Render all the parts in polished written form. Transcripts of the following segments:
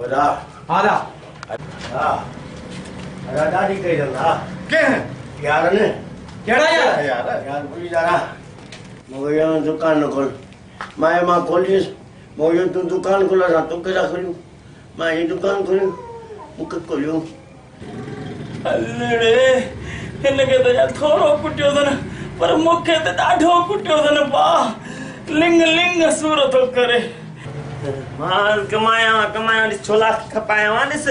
बड़ा आला हाँ अरे दादी कहीं रहना क्या है यार ने केड़ा यार यार पुलिस आ रहा मगर यहाँ दुकान न खोल मैं खोलिस मगर तू दुकान खोला था तू कैसा खोलूं मैं ये दुकान खोलूं मुझे खोलूं अल्लड़े इनके तो यार थोड़ो कुटियो था ना पर मुखे तो डाढ़ो कुटियो था ना बा लिंग लिंग सूरत हो करे माल कमाया छोला खपाया वानिस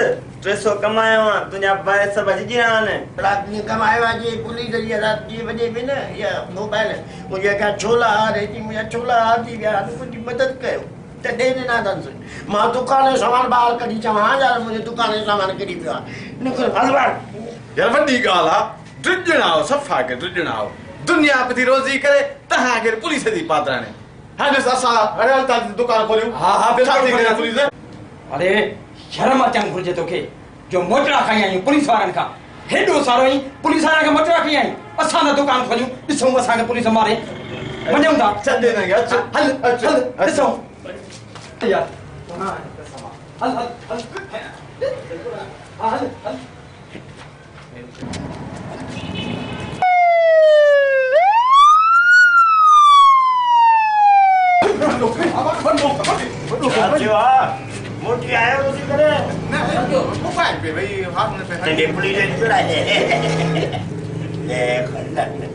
300 कमाया वा तुझा भाई सब जी ने रात में कमाया जी पुलिस ये रात 10 बजे में ना ये मोबाइल मुझे क्या छोला आ रही थी मुझे छोला आ थी यार मुझे मदद कयो ते देने ना दन मां दुकान सामान बाहर कढी चवा यार मुझे दुकान सामान कढी पिया निकल हलवार यार वड्डी गाल आ ड्रिजणाओ सफा के ड्रिजणाओ दुनिया पति रोजी करे तहां के पुलिस दी पात्राने हां जस असा अरे हलता दुकान खोलियो हाँ बिल्कुल पुलिस अरे शर्म अचन घुर्जे तोखे जो मोटरा खाई आई पुलिस वारन का हेडो सारो ही पुलिस वारा के मोटरा खाई आई असा ना दुकान खोलियो दिसो असा के पुलिस मारे वणम था चंदे न गया हल हल दिसो यार हल हल हल हल हल मोटी आया रोजी करे वो पाए पे भाई हाथ में पे पुलिस ने चुराए देख